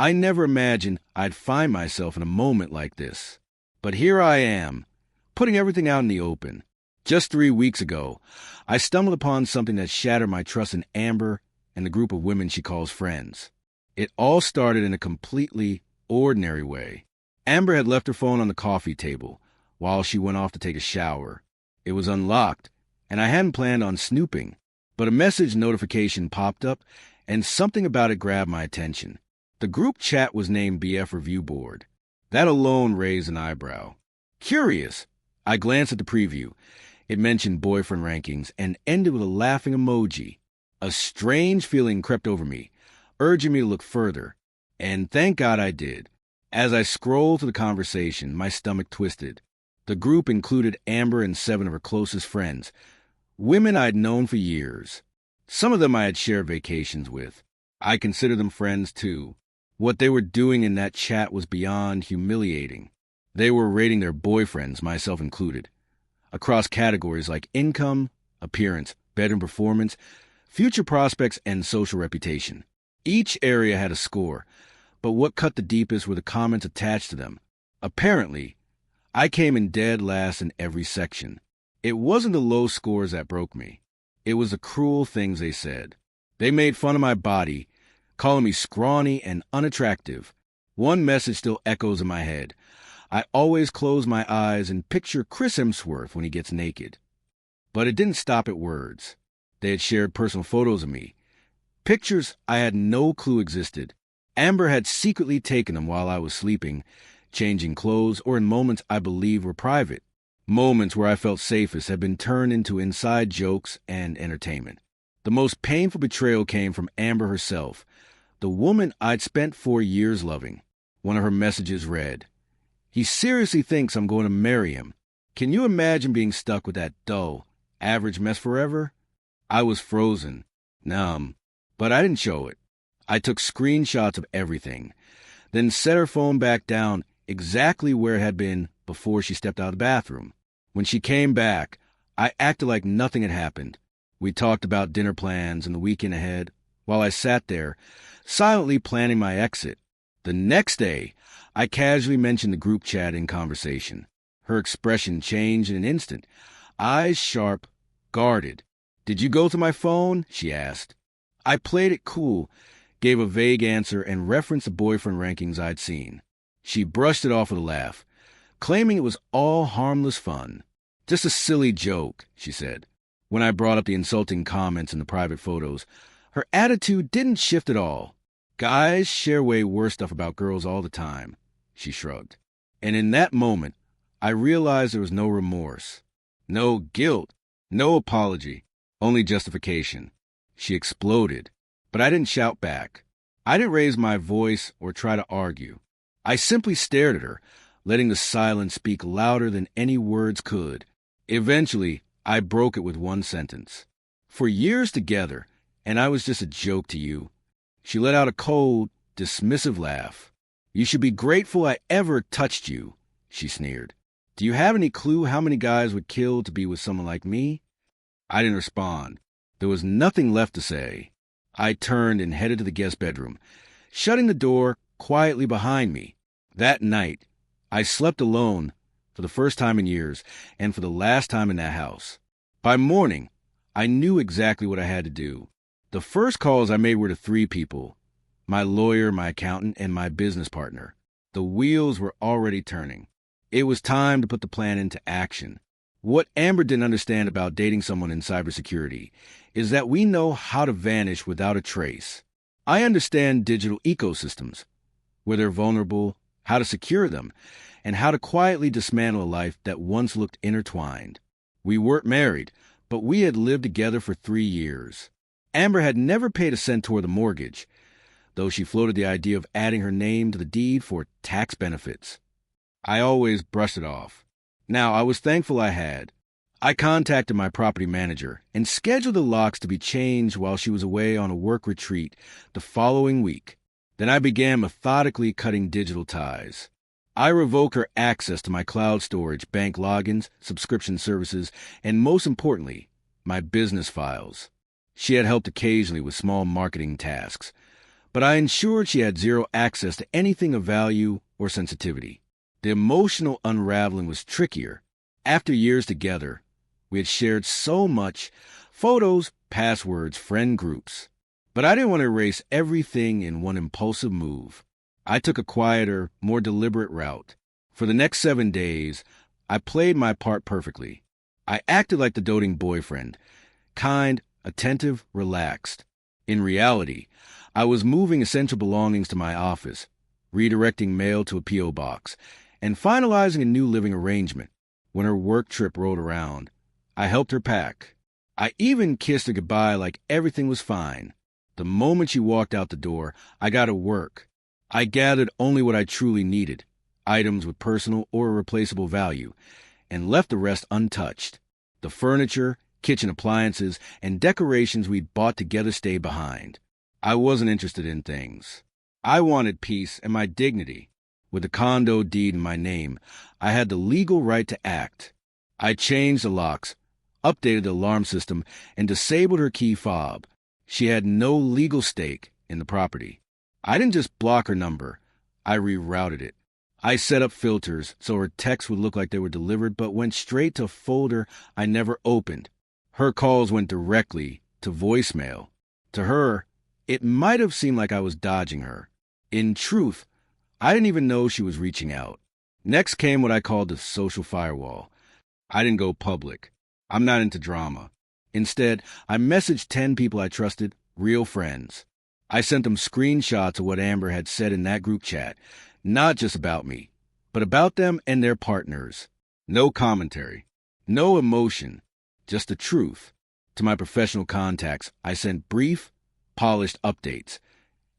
I never imagined I'd find myself in a moment like this. But here I am, putting everything out in the open. Just 3 weeks ago, I stumbled upon something that shattered my trust in Amber and the group of women she calls friends. It all started in a completely ordinary way. Amber had left her phone on the coffee table while she went off to take a shower. It was unlocked, and I hadn't planned on snooping, but a message notification popped up, and something about it grabbed my attention. The group chat was named BF Review Board. That alone raised an eyebrow. Curious, I glanced at the preview. It mentioned boyfriend rankings and ended with a laughing emoji. A strange feeling crept over me, urging me to look further, and thank God I did. As I scrolled through the conversation, my stomach twisted. The group included Amber and 7 of her closest friends, women I'd known for years. Some of them I had shared vacations with. I considered them friends, too. What they were doing in that chat was beyond humiliating. They were rating their boyfriends, myself included, across categories like income, appearance, bedroom performance, future prospects, and social reputation. Each area had a score, but what cut the deepest were the comments attached to them. Apparently, I came in dead last in every section. It wasn't the low scores that broke me. It was the cruel things they said. They made fun of my body, calling me scrawny and unattractive. One message still echoes in my head. I always close my eyes and picture Chris Hemsworth when he gets naked. But it didn't stop at words. They had shared personal photos of me, pictures I had no clue existed. Amber had secretly taken them while I was sleeping, changing clothes, or in moments I believed were private. Moments where I felt safest had been turned into inside jokes and entertainment. The most painful betrayal came from Amber herself, the woman I'd spent 4 years loving. One of her messages read, "He seriously thinks I'm going to marry him. Can you imagine being stuck with that dull, average mess forever?" I was frozen, numb, but I didn't show it. I took screenshots of everything, then set her phone back down exactly where it had been before she stepped out of the bathroom. When she came back, I acted like nothing had happened. We talked about dinner plans and the weekend ahead, while I sat there, silently planning my exit. The next day, I casually mentioned the group chat in conversation. Her expression changed in an instant. Eyes sharp, guarded. "Did you go through my phone?" she asked. I played it cool, gave a vague answer, and referenced the boyfriend rankings I'd seen. She brushed it off with a laugh, claiming it was all harmless fun. "Just a silly joke," she said. When I brought up the insulting comments in the private photos, her attitude didn't shift at all. "Guys share way worse stuff about girls all the time," she shrugged. And in that moment, I realized there was no remorse, no guilt, no apology, only justification. She exploded, but I didn't shout back. I didn't raise my voice or try to argue. I simply stared at her, letting the silence speak louder than any words could. Eventually, I broke it with one sentence. "For years together, and I was just a joke to you." She let out a cold, dismissive laugh. "You should be grateful I ever touched you," she sneered. "Do you have any clue how many guys would kill to be with someone like me?" I didn't respond. There was nothing left to say. I turned and headed to the guest bedroom, shutting the door quietly behind me. That night, I slept alone for the first time in years and for the last time in that house. By morning, I knew exactly what I had to do. The first calls I made were to 3 people, my lawyer, my accountant, and my business partner. The wheels were already turning. It was time to put the plan into action. What Amber didn't understand about dating someone in cybersecurity is that we know how to vanish without a trace. I understand digital ecosystems, where they're vulnerable, how to secure them, and how to quietly dismantle a life that once looked intertwined. We weren't married, but we had lived together for 3 years. Amber had never paid a cent toward the mortgage, though she floated the idea of adding her name to the deed for tax benefits. I always brushed it off. Now, I was thankful I had. I contacted my property manager and scheduled the locks to be changed while she was away on a work retreat the following week. Then I began methodically cutting digital ties. I revoked her access to my cloud storage, bank logins, subscription services, and most importantly, my business files. She had helped occasionally with small marketing tasks, but I ensured she had zero access to anything of value or sensitivity. The emotional unraveling was trickier. After years together, we had shared so much: photos, passwords, friend groups. But I didn't want to erase everything in one impulsive move. I took a quieter, more deliberate route. For the next 7 days, I played my part perfectly. I acted like the doting boyfriend, kind, attentive, relaxed. In reality, I was moving essential belongings to my office, redirecting mail to a P.O. box, and finalizing a new living arrangement. When her work trip rolled around, I helped her pack. I even kissed her goodbye like everything was fine. The moment she walked out the door, I got to work. I gathered only what I truly needed, items with personal or irreplaceable value, and left the rest untouched. The furniture, kitchen appliances, and decorations we'd bought together stayed behind. I wasn't interested in things. I wanted peace and my dignity. With the condo deed in my name, I had the legal right to act. I changed the locks, updated the alarm system, and disabled her key fob. She had no legal stake in the property. I didn't just block her number, I rerouted it. I set up filters so her texts would look like they were delivered but went straight to a folder I never opened. Her calls went directly to voicemail. To her, it might have seemed like I was dodging her. In truth, I didn't even know she was reaching out. Next came what I called the social firewall. I didn't go public. I'm not into drama. Instead, I messaged 10 people I trusted, real friends. I sent them screenshots of what Amber had said in that group chat, not just about me, but about them and their partners. No commentary, no emotion, just the truth. To my professional contacts, I sent brief, polished updates.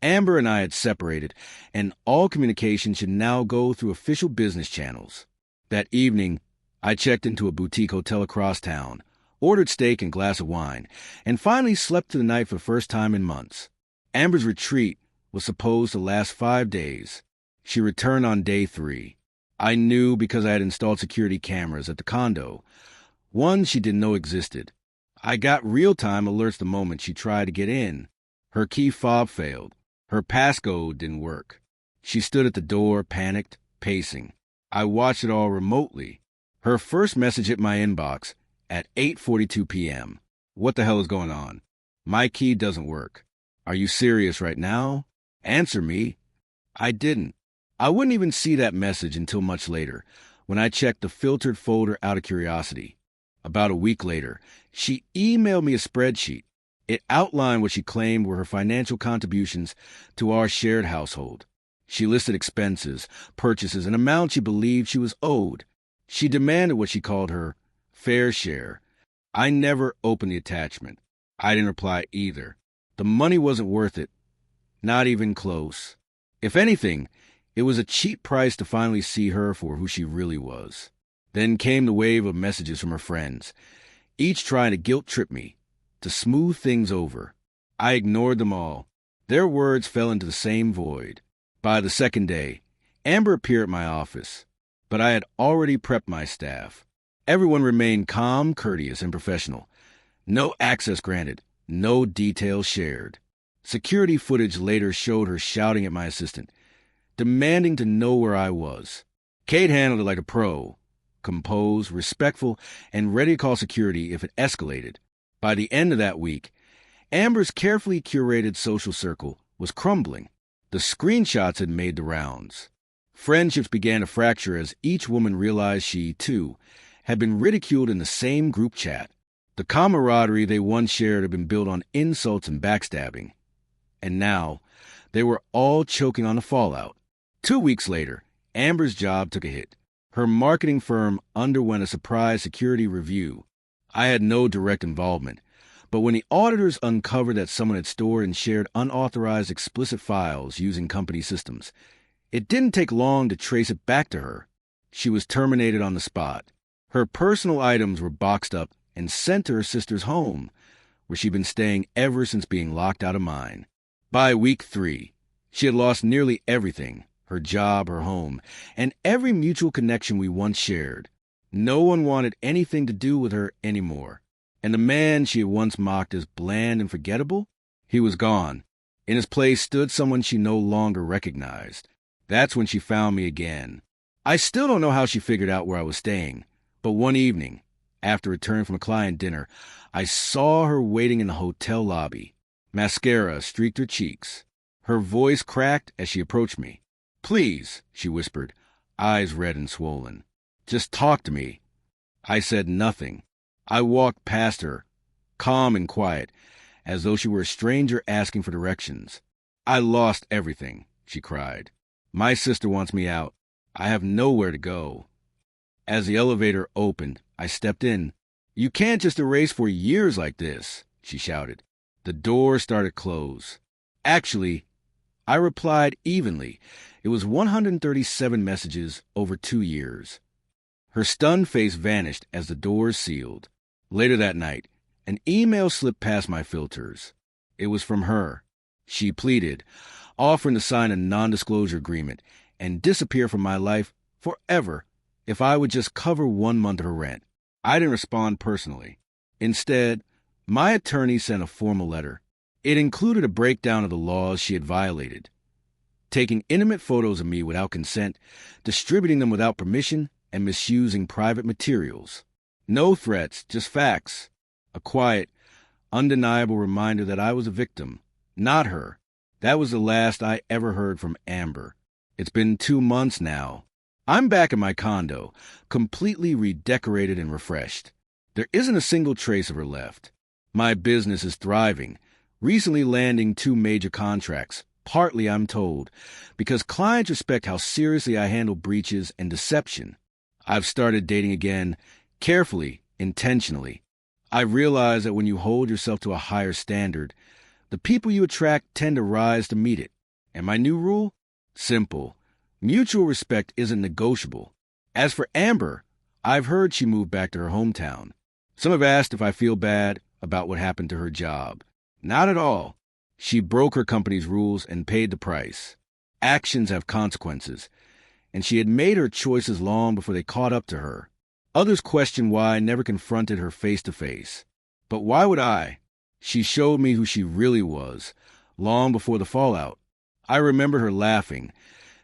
Amber and I had separated, and all communication should now go through official business channels. That evening, I checked into a boutique hotel across town, ordered steak and glass of wine, and finally slept through the night for the first time in months. Amber's retreat was supposed to last 5 days. She returned on day 3. I knew because I had installed security cameras at the condo. One she didn't know existed. I got real-time alerts the moment she tried to get in. Her key fob failed. Her passcode didn't work. She stood at the door, panicked, pacing. I watched it all remotely. Her first message hit my inbox at 8:42 p.m. What the hell is going on? My key doesn't work. Are you serious right now? Answer me. I didn't. I wouldn't even see that message until much later, when I checked the filtered folder out of curiosity. About a week later, she emailed me a spreadsheet. It outlined what she claimed were her financial contributions to our shared household. She listed expenses, purchases, and amounts she believed she was owed. She demanded what she called her fair share. I never opened the attachment. I didn't reply either. The money wasn't worth it. Not even close. If anything, it was a cheap price to finally see her for who she really was. Then came the wave of messages from her friends, each trying to guilt-trip me, to smooth things over. I ignored them all. Their words fell into the same void. By the second day, Amber appeared at my office, but I had already prepped my staff. Everyone remained calm, courteous, and professional. No access granted, no details shared. Security footage later showed her shouting at my assistant, demanding to know where I was. Kate handled it like a pro, composed, respectful, and ready to call security if it escalated. By the end of that week, Amber's carefully curated social circle was crumbling. The screenshots had made the rounds. Friendships began to fracture as each woman realized she, too, had been ridiculed in the same group chat. The camaraderie they once shared had been built on insults and backstabbing. And now, they were all choking on the fallout. 2 weeks later, Amber's job took a hit. Her marketing firm underwent a surprise security review. I had no direct involvement, but when the auditors uncovered that someone had stored and shared unauthorized explicit files using company systems, it didn't take long to trace it back to her. She was terminated on the spot. Her personal items were boxed up and sent to her sister's home, where she'd been staying ever since being locked out of mine. By week 3, she had lost nearly everything, her job, her home, and every mutual connection we once shared. No one wanted anything to do with her anymore. And the man she had once mocked as bland and forgettable, he was gone. In his place stood someone she no longer recognized. That's when she found me again. I still don't know how she figured out where I was staying, but one evening, after return from a client dinner, I saw her waiting in the hotel lobby. Mascara streaked her cheeks. Her voice cracked as she approached me. "Please," she whispered, eyes red and swollen. "Just talk to me." I said nothing. I walked past her, calm and quiet, as though she were a stranger asking for directions. "I lost everything," she cried. "My sister wants me out. I have nowhere to go." As the elevator opened, I stepped in. "You can't just erase for years like this," she shouted. The door started to close. "Actually," I replied evenly. It was 137 messages over 2 years. Her stunned face vanished as the doors sealed. Later that night, an email slipped past my filters. It was from her. She pleaded, offering to sign a non-disclosure agreement and disappear from my life forever if I would just cover 1 month of her rent. I didn't respond personally. Instead, my attorney sent a formal letter. It included a breakdown of the laws she had violated, taking intimate photos of me without consent, distributing them without permission, and misusing private materials. No threats, just facts. A quiet, undeniable reminder that I was a victim, not her. That was the last I ever heard from Amber. It's been 2 months now. I'm back in my condo, completely redecorated and refreshed. There isn't a single trace of her left. My business is thriving, recently landing 2 major contracts, partly, I'm told, because clients respect how seriously I handle breaches and deception. I've started dating again, carefully, intentionally. I've realized that when you hold yourself to a higher standard, the people you attract tend to rise to meet it. And my new rule? Simple. Mutual respect isn't negotiable. As for Amber, I've heard she moved back to her hometown. Some have asked if I feel bad about what happened to her job. Not at all. She broke her company's rules and paid the price. Actions have consequences, and she had made her choices long before they caught up to her. Others question why I never confronted her face to face. But why would I? She showed me who she really was, long before the fallout. I remember her laughing,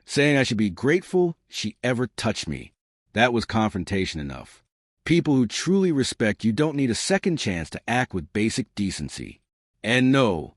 saying I should be grateful she ever touched me. That was confrontation enough. People who truly respect you don't need a second chance to act with basic decency. And no,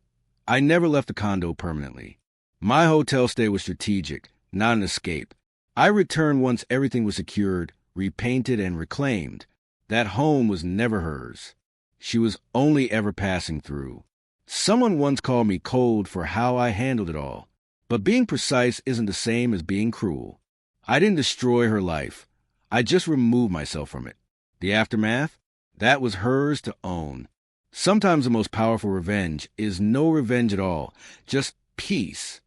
I never left the condo permanently. My hotel stay was strategic, not an escape. I returned once everything was secured, repainted, and reclaimed. That home was never hers. She was only ever passing through. Someone once called me cold for how I handled it all. But being precise isn't the same as being cruel. I didn't destroy her life. I just removed myself from it. The aftermath? That was hers to own. Sometimes the most powerful revenge is no revenge at all, just peace.